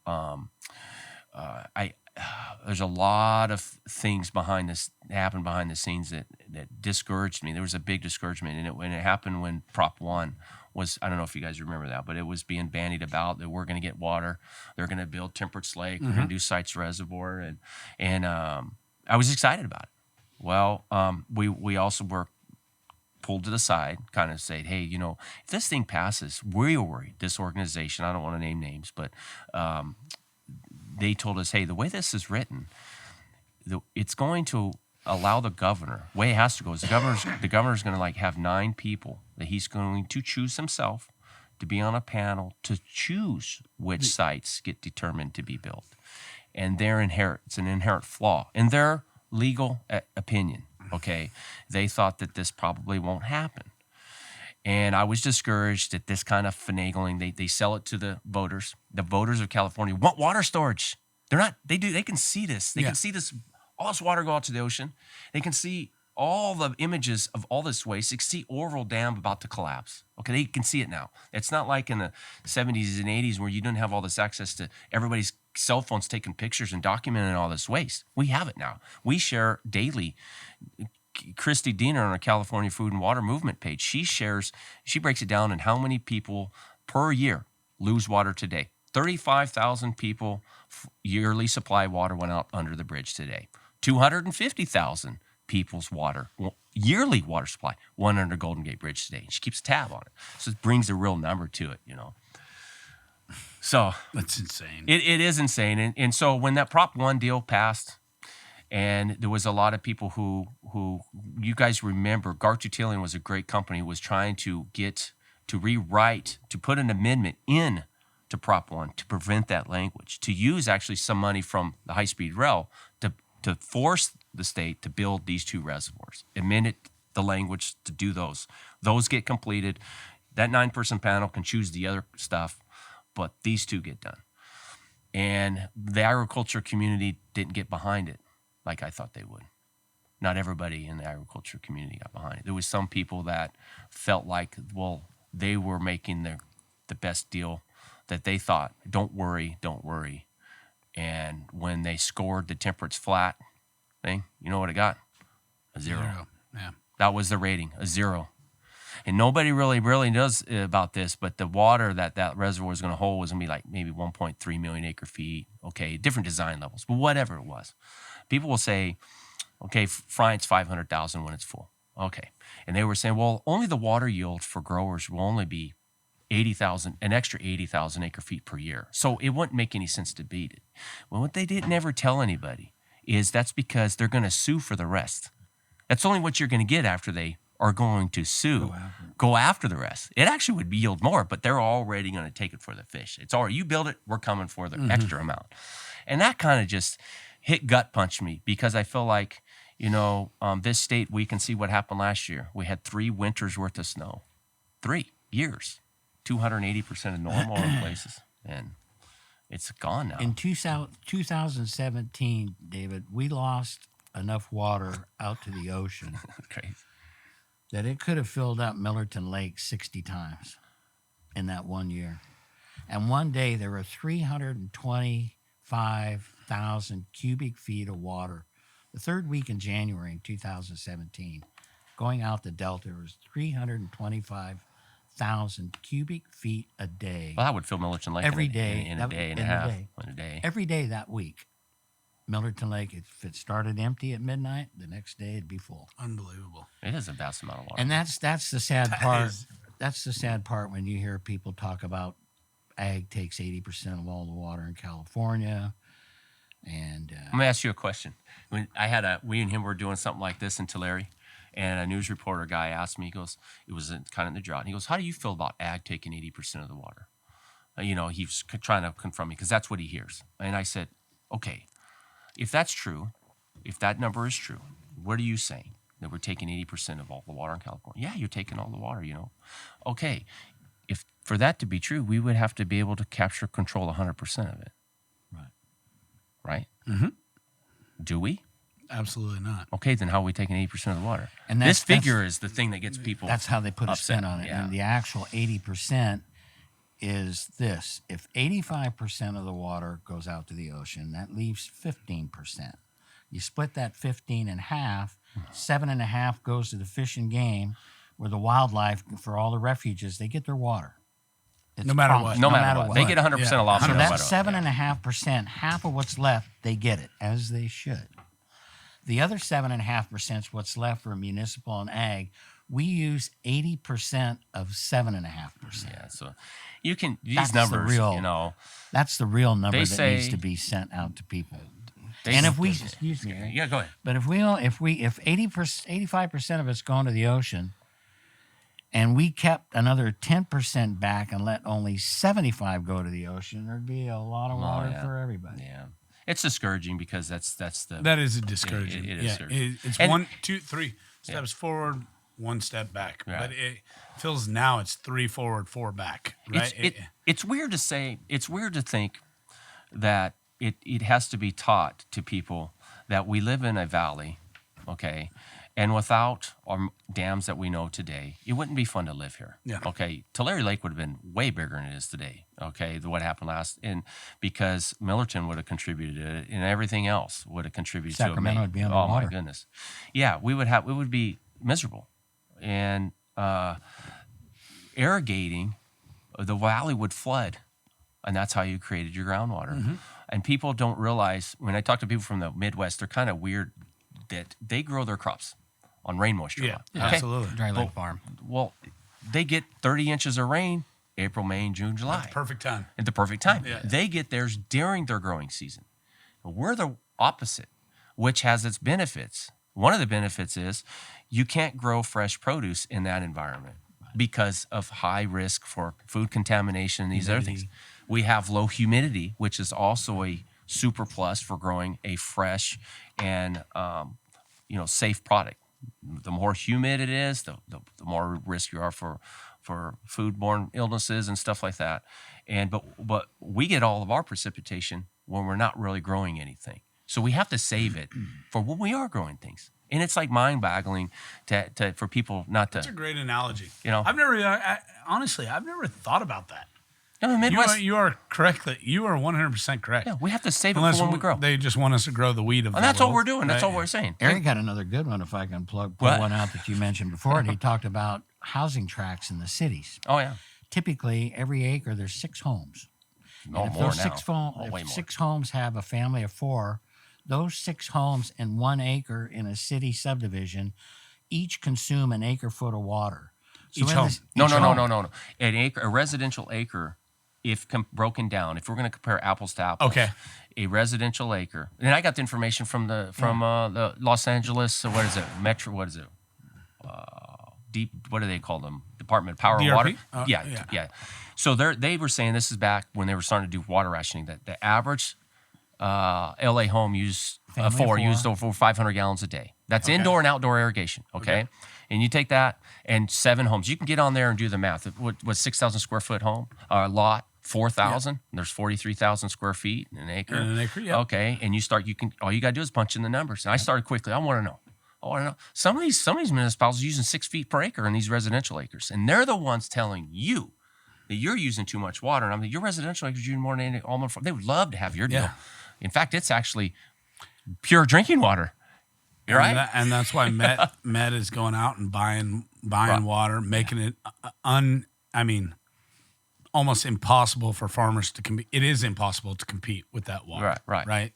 there's a lot of things behind this happened behind the scenes that discouraged me. There was a big discouragement, and it happened when Prop 1 was, I don't know if you guys remember that, but it was being bandied about that we're going to get water. They're going to build Temperance Lake. We're going to do Sites Reservoir, and I was excited about it. Well, we also were pulled to the side, kind of said, hey, if this thing passes, we're worried. This organization, I don't want to name names, but they told us, hey, the way this is written, it's going to allow the governor, the way it has to go is the governor's going to have 9 people that he's going to choose himself to be on a panel to choose which sites get determined to be built. And it's an inherent flaw in their legal opinion, okay? They thought that this probably won't happen. And I was discouraged at this kind of finagling. They sell it to the voters. The voters of California want water storage. They can see this. They can see this, all this water go out to the ocean. They can see all the images of all this waste. They can see Orville Dam about to collapse. Okay, they can see it now. It's not like in the 70s and 80s where you didn't have all this access to everybody's cell phones taking pictures and documenting all this waste. We have it now. We share daily. Christy Diener on our California Food and Water Movement page, she breaks it down in how many people per year lose water today. 35,000 people yearly supply water went out under the bridge today. 250,000 people's yearly water supply went under Golden Gate Bridge today. She keeps a tab on it. So it brings a real number to it, So that's insane. It is insane. And so when that Prop 1 deal passed, and there was a lot of people who you guys remember, Gartutilian was a great company, was trying to rewrite, to put an amendment in to Prop 1 to prevent that language, to use actually some money from the high-speed rail to force the state to build these 2 reservoirs, amend the language to do those. Those get completed. That 9-person panel can choose the other stuff, but these 2 get done. And the agriculture community didn't get behind it like I thought they would. Not everybody in the agriculture community got behind it. There was some people that felt like, well, they were making the best deal that they thought. Don't worry. And when they scored the temperance flat thing, you know what it got? A 0. Yeah. That was the rating, a 0. And nobody really knows about this, but the water that reservoir was going to hold was going to be like maybe 1.3 million acre feet. Okay, different design levels, but whatever it was. People will say, okay, Friant's 500,000 when it's full. Okay. And they were saying, well, only the water yield for growers will only be 80,000, an extra 80,000 acre feet per year. So it wouldn't make any sense to beat it. Well, what they didn't ever tell anybody is that's because they're going to sue for the rest. That's only what you're going to get after they are going to sue, go after the rest. It actually would yield more, but they're already going to take it for the fish. It's already, you build it, we're coming for the extra amount. And that kind of just gut punched me, because I feel like, this state, we can see what happened last year. We had 3 winters worth of snow, 3 years, 280% of normal in places, and it's gone now. In 2017, David, we lost enough water out to the ocean Crazy. that it could have filled up Millerton Lake 60 times in that 1 year. And one day there were 325,000 cubic feet of water. The 3rd week in January in 2017, going out the Delta was 325,000 cubic feet a day. Well, that would fill Millerton Lake Every in a, day, in a that- day and in a a half. day. In a day. Every day that week. Millerton Lake, if it started empty at midnight, the next day it'd be full. Unbelievable. It is a vast amount of water. And that's the sad part. is- That's the sad part when you hear people talk about ag takes 80% of all the water in California. And Let me ask you a question. When we and him were doing something like this in Tulare, and a news reporter guy asked me, he goes, it was kind of in the drought. And he goes, how do you feel about ag taking 80% of the water? He was trying to confront me because that's what he hears. And I said, okay, if that's true, if that number is true, what are you saying? That we're taking 80% of all the water in California? Yeah, you're taking all the water, Okay, if for that to be true, we would have to be able to capture, control 100% of it. Right? Mm-hmm. Do we? Absolutely not. Okay, then how are we taking 80% of the water? And This that's- figure is the thing that gets people. that's how they put a upset. spin on it. Yeah. And the actual 80% is this. If 85% of the water goes out to the ocean, that leaves 15%. You split that 15 in half, 7.5 goes to the fish and game, where the wildlife, for all the refuges, they get their water. It's No matter promised, what. No matter what. They get 100% Yeah. allotment. So no that's matter what. 7.5%. Half of what's left, they get it, as they should. The other 7.5% is what's left for municipal and ag. We use 80% of 7.5%. Yeah, so you can, That's these the numbers, real- That's the real number They that needs say- to be sent out to people. they- And if we, excuse me, Yeah, go ahead. but if 80%, 85% of it's going to the ocean, and we kept another 10% back and let only 75 go to the ocean, there'd be a lot of water yeah. for everybody. Yeah. It's discouraging because that's the. That is a discouraging. It is yeah, discouraging. it's And- 1, 2, 3 steps forward, 1 step back. Right. But it feels now it's 3 forward, 4 back. Right? It's weird to say. It's weird to think that it has to be taught to people that we live in a valley, okay, and without our dams that we know today, it wouldn't be fun to live here. Yeah. Okay, Tulare Lake would have been way bigger than it is today. Okay, what happened last, and because Millerton would have contributed to it, and everything else would have contributed Sacramento to it. would be Oh underwater. my goodness, yeah, we would be miserable, and irrigating, the valley would flood, and that's how you created your groundwater. Mm-hmm. And people don't realize, when I talk to people from the Midwest, they're kind of weird that they grow their crops on rain moisture. Yeah, Okay? absolutely. Dry lake farm. Well, they get 30 inches of rain April, May, and June, July. Perfect time. At the perfect time. Yeah. They get theirs during their growing season. We're the opposite, which has its benefits. One of the benefits is you can't grow fresh produce in that environment because of high risk for food contamination and these other things. We have low humidity, which is also a super plus for growing a fresh and safe product. The more humid it is, the more risk you are for foodborne illnesses and stuff like that. But we get all of our precipitation when we're not really growing anything. So we have to save it for when we are growing things. And it's like mind-boggling for people not to. That's a great analogy. I've Honestly, I've never thought about that. In the Midwest, You are correct. You are 100% correct. yeah, we have to save it Unless for when we grow. they just want us to grow the weed of And the that's what world, we're doing. That's right? all we're saying. Eric got another good one, if I can pull What? one out that you mentioned before. And he talked about housing tracts in the cities. Oh, yeah. Typically, every acre, there's 6 homes. No And if more those now. Way if more. 6 homes have a family of 4, those 6 homes in 1 acre in a city subdivision each consume an acre foot of water. So Each in home. this- No. each home. An acre, a residential acre, if broken down, if we're going to compare apples to apples, Okay. a residential acre, and I got the information from the Los Angeles. What is it? Metro. What is it? Deep. What do they call them? Department of Power and DRP? Water. Yeah. So they were saying, this is back when they were starting to do water rationing, that the average LA home used Family of 4. used over 500 gallons a day. That's indoor and outdoor irrigation. Okay. And you take that and 7 homes. You can get on there and do the math. What 6,000 square foot home lot? 4,000. There's 43,000 square feet in an acre. In an acre, yeah. Okay, and all you got to do is punch in the numbers. And I started quickly. I want to know. Some of these municipalities are using 6 feet per acre in these residential acres, and they're the ones telling you that you're using too much water. And I'm like, your residential acres using more than any almond farm. They would love to have your deal. Yeah. In fact, it's actually pure drinking water. You're right. And that's why Met is going out and buying Right. water, making it almost impossible for farmers to compete. It is impossible to compete with that water. Right.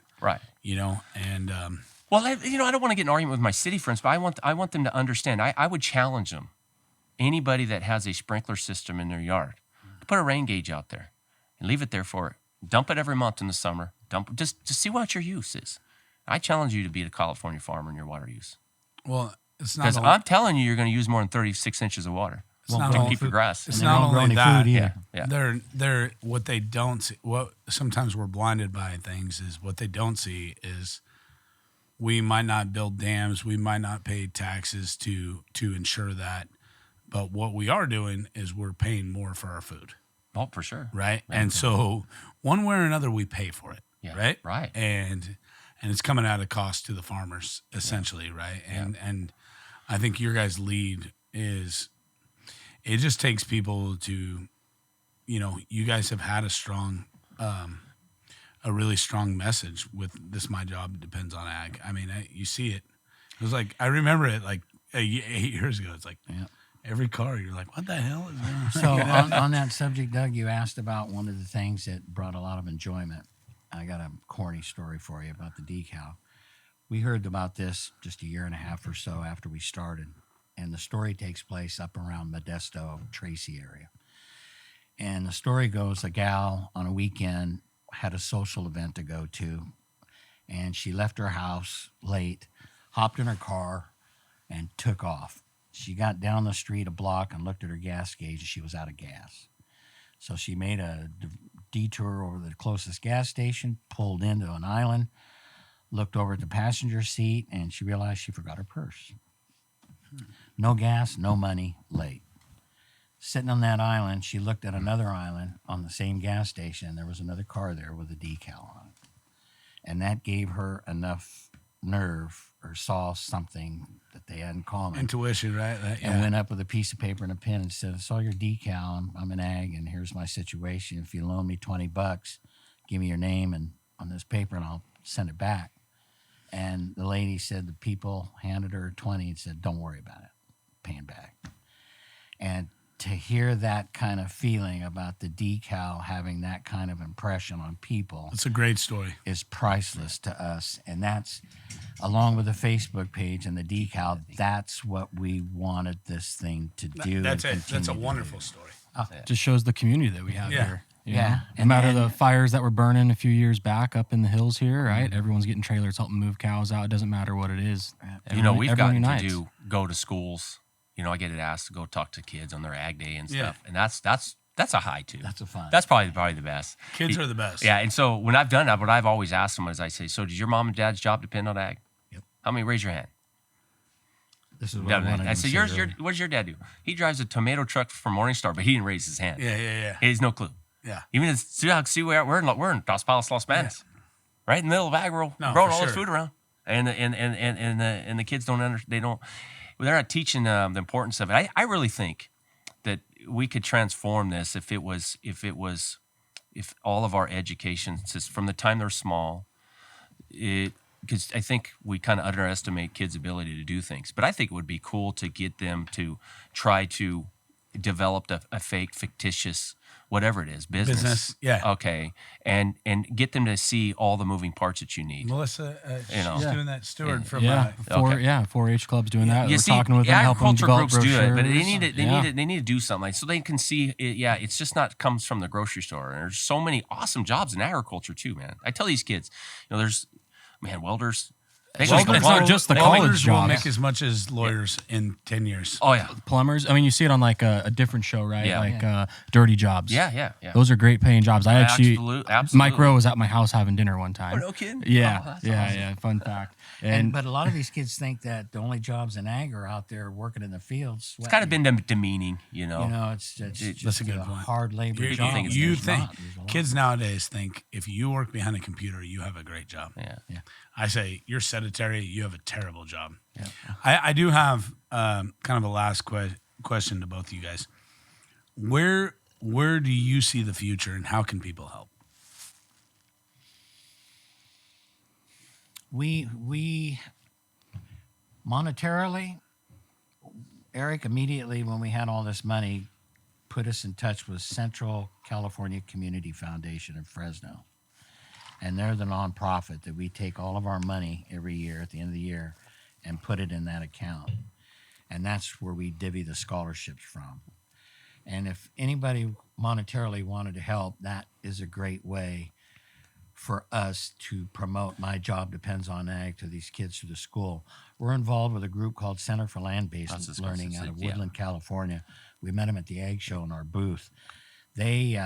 You know, and Well, I don't want to get in an argument with my city friends, but I want them to understand. I would challenge them. Anybody that has a sprinkler system in their yard, put a rain gauge out there and leave it there for it. Dump it every month in the summer. Just see what your use is. I challenge you to be a California farmer in your water use. well, it's not. Because I'm telling you, you're going to use more than 36 inches of water not to all keep your grass. It's And they not won't grow only any that. food either. Yeah. They're what they don't see. What sometimes we're blinded by things is what they don't see is we might not build dams, we might not pay taxes to ensure that, but what we are doing is we're paying more for our food, Oh, for sure. right? And so one way or another we pay for it, Yeah, right? right. And it's coming at a cost to the farmers essentially, right? And I think your guys' lead is it just takes people to, you know, you guys have had a really strong message with this. My job depends on ag. I mean, you see it. It was like, I remember it like 8 years ago. It's like every car, you're like, what the hell is going on? So on that subject, Doug, you asked about one of the things that brought a lot of enjoyment. I got a corny story for you about the decal. We heard about this just a year and a half or so after we started, and the story takes place up around Modesto, Tracy area. And the story goes, a gal on a weekend had a social event to go to, and she left her house late, hopped in her car, and took off. She got down the street a block and looked at her gas gauge, and she was out of gas. So she made a detour over the closest gas station, pulled into an island, looked over at the passenger seat, and she realized she forgot her purse. No gas, no money, late. Sitting on that island, she looked at another island on the same gas station, and there was another car there with a decal on it. And that gave her enough nerve or saw something that they had in common. Intuition, right? And went up with a piece of paper and a pen and said, I saw your decal, and I'm an ag, and here's my situation. If you loan me $20, give me your name and on this paper, and I'll send it back. And the lady said the people handed her 20 and said, don't worry about it, paying back. And to hear that kind of feeling about the decal having that kind of impression on people It's a great story. is priceless to us. And that's, along with the Facebook page and the decal, that's what we wanted this thing to do. That's and it. That's a continue to wonderful do. story. Just shows the community that we have Yeah. here. you Yeah. know? No And- matter and- the fires that were burning a few years back up in the hills here, right? Everyone's getting trailers helping move cows out. It doesn't matter what it is. We've Everyone gotten unites. to go to schools. I get asked to go talk to kids on their ag day and Yeah. stuff, and that's a high too. That's a fun. That's probably the best. Kids are the best. Yeah, and so when I've done that, what I've always asked them is, I say, so does your mom and dad's job depend on ag? Yep. How many? Raise your hand. This is what I wanted I to say, say earlier. what does your dad do? He drives a tomato truck for Morningstar, but he didn't raise his hand. Yeah. He has no clue. Yeah. Even see where we're in Dos Palos, Los Banos, right in the middle of ag world, No, growing for all this sure. food around, and the kids they're not teaching the importance of it. I really think that we could transform this if all of our education, from the time they're small, because I think we kind of underestimate kids' ability to do things. But I think it would be cool to get them to try to develop a fake, fictitious, whatever it is, business. Yeah. Okay. And get them to see all the moving parts that you need. Melissa, she's know. doing that steward from. Yeah, Okay. 4-H clubs doing that. You We're see, talking with them, helping them agriculture develop groups do it, but brochures. they need to do something so they can see it. Yeah, it's just not comes from the grocery store. And there's so many awesome jobs in agriculture too, man. I tell these kids, there's welders. They It's not just the college Welders will jobs. make as much as lawyers in 10 years. Oh yeah, Plumbers. I mean, you see it on like a different show, right? Yeah. Like Dirty Jobs. yeah. Those are great paying jobs. I actually, Absolutely. Mike Rowe was at my house having dinner one time. Oh, no kidding? Yeah, Oh, that's yeah, awesome. yeah. Fun fact. But a lot of these kids think that the only jobs in ag are out there working in the fields. It's kind of been demeaning, It's just That's a good point. hard labor You, job. think it's- you There's think not. There's a lot. kids nowadays think if you work behind a computer, you have a great job. Yeah. I say you're sedentary, you have a terrible job. Yeah. I do have kind of a last question to both of you guys. Where do you see the future, and how can people help? We Monetarily, Eric immediately, when we had all this money, put us in touch with Central California Community Foundation in Fresno. And they're the nonprofit that we take all of our money every year at the end of the year and put it in that account. And that's where we divvy the scholarships from. And if anybody monetarily wanted to help, that is a great way for us to promote My Job Depends on Ag to these kids through the school. We're involved with a group called Center for Land-Based Learning out of Woodland, California. We met them at the Ag Show in our booth. They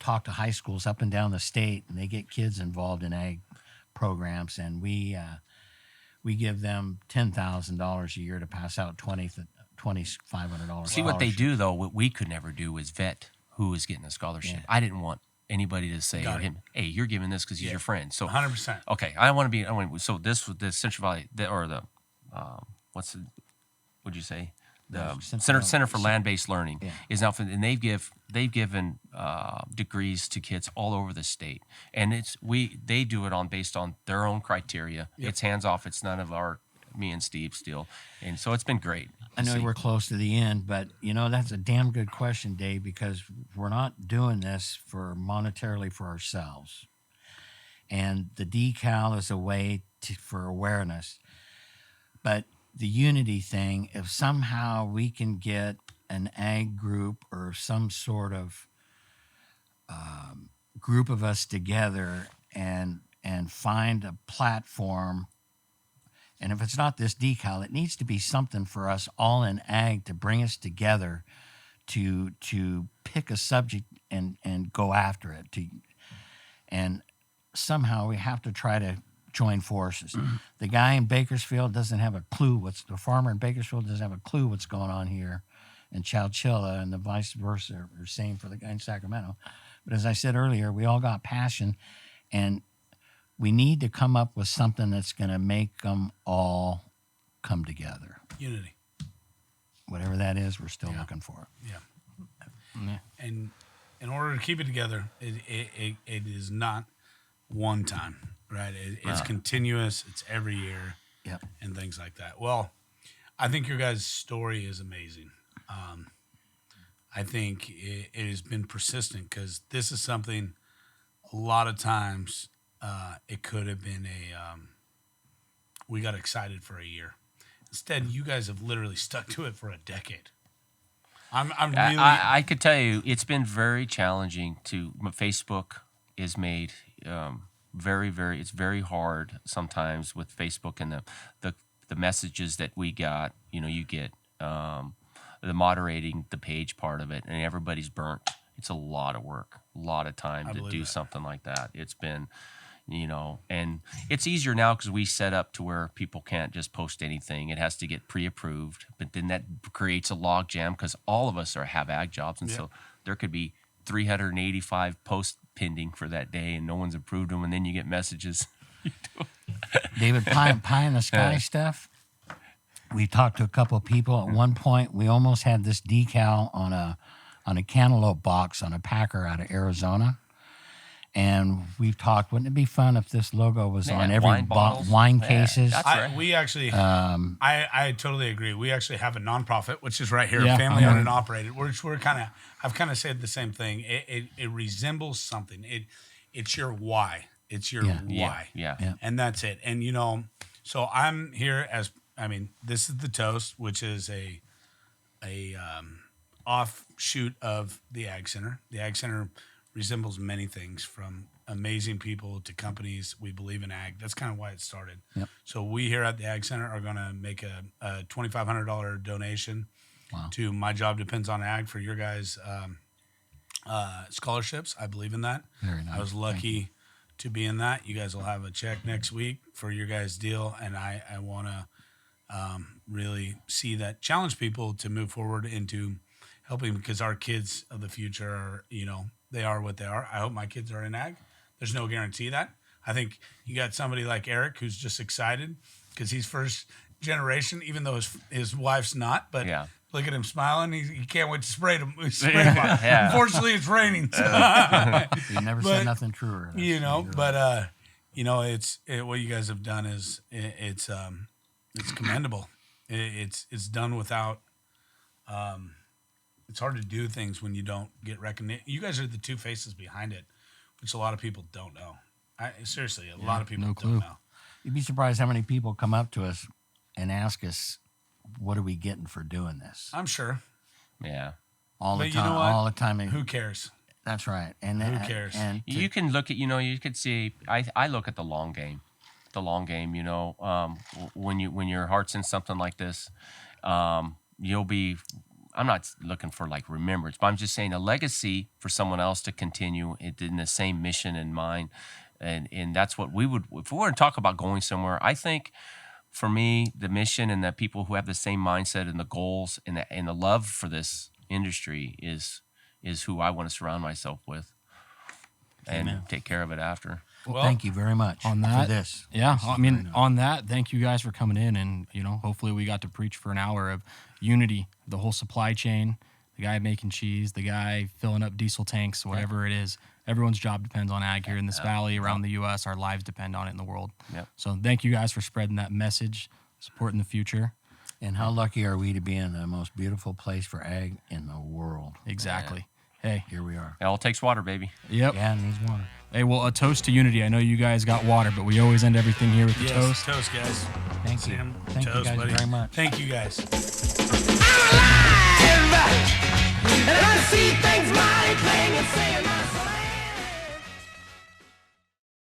talk to high schools up and down the state, and they get kids involved in ag programs, and we give them $10,000 a year to pass out $2,500. See, what they do, though, what we could never do is vet who is getting a scholarship. Yeah. I didn't want anybody to say to him, "Hey, you're giving this because he's your friend." So 100%. okay, so this was the Central Valley, what'd you say? The Center for Land-Based Learning is now, and they've given degrees to kids all over the state, and they do it based on their own criteria. Yep. It's hands off. It's none of me and Steve's deal, and so it's been great. I know we're close to the end, but that's a damn good question, Dave, because we're not doing this monetarily for ourselves, and the decal is a way for awareness, but the unity thing, if somehow we can get an ag group or some sort of group of us together and find a platform, and if it's not this decal, it needs to be something for us all in ag to bring us together to pick a subject and go after it. And somehow we have to try to join forces. The guy in Bakersfield doesn't have a clue the farmer in Bakersfield doesn't have a clue what's going on here in Chowchilla, and the vice versa, or same for the guy in Sacramento. But as I said earlier, we all got passion, and we need to come up with something that's going to make them all come together. Unity. Whatever that is, we're still looking for it. Yeah. And in order to keep it together, it is not one time. Right, it's continuous. It's every year, and things like that. Well, I think your guys' story is amazing. I think it has been persistent because this is something. A lot of times, it could have been we got excited for a year. Instead, you guys have literally stuck to it for a decade. I'm really. I could tell you, it's been very challenging. Facebook is made. Very, very, it's very hard sometimes with Facebook and the messages that we got. You get the moderating the page part of it, and everybody's burnt. It's a lot of work, a lot of time to do something like that. It's been, and it's easier now because we set up to where people can't just post anything. It has to get pre-approved, but then that creates a log jam because all of us have ag jobs, and so there could be 385 posts pending for that day, and no one's approved them, and then you get messages. David, pie in the sky stuff. We talked to a couple of people. At one point, we almost had this decal on a cantaloupe box on a packer out of Arizona. And we've talked, wouldn't it be fun if this logo was on every wine cases? That's right. We actually, I totally agree. We actually have a nonprofit, which is right here, family owned and operated. I've kind of said the same thing. It resembles something. It's your why. It's your why. Yeah. And that's it. And so I'm here this is the Toast, which is a offshoot of the Ag Center. The Ag Center resembles many things, from amazing people to companies. We believe in ag. That's kind of why it started. Yep. So we here at the Ag Center are going to make a $2,500 donation to My Job Depends on Ag for your guys' scholarships. I believe in that. Very nice. I was lucky to be in that. You guys will have a check next week for your guys' deal, and I want to really see that, challenge people to move forward into helping, because our kids of the future are, they are what they are. I hope my kids are in ag. There's no guarantee that. I think you got somebody like Eric who's just excited because he's first generation, even though his wife's not. But look at him smiling. He can't wait to spray them. Unfortunately, it's raining. So. You never said nothing truer. It's what you guys have done is it's It's commendable. It's done without. It's hard to do things when you don't get recognition. You guys are the two faces behind it, which a lot of people don't know. Seriously, a lot of people no clue. don't know. You'd be surprised how many people come up to us and ask us, "What are we getting for doing this?" I'm sure. Yeah. All the But you time. know what? All the time. Who cares? That's right. And Who cares? And You can look at, you could see, I look at the long game. The long game, when your heart's in something like this, you'll be, I'm not looking for like remembrance, but I'm just saying a legacy for someone else to continue it in the same mission in mind. And that's what we would, if we were to talk about going somewhere, I think for me, the mission and the people who have the same mindset and the goals and the love for this industry is who I want to surround myself with and take care of it after. well, thank you very much on that, for this. Yeah, This is I very mean, nice. on that, thank you guys for coming in, and hopefully we got to preach for an hour of unity, the whole supply chain, the guy making cheese, the guy filling up diesel tanks, whatever it is. Everyone's job depends on ag here in this valley, around the U.S. Our lives depend on it in the world. Yep. So thank you guys for spreading that message, supporting the future. And how lucky are we to be in the most beautiful place for ag in the world? Exactly. Hey. Here we are. It all takes water, baby. Yep. Yeah, it needs water. Hey, well, a toast to unity. I know you guys got water, but we always end everything here with the Yes, toast. toast, guys. Thank you. Sam, Thank you toast, guys buddy. very much. Thank you guys.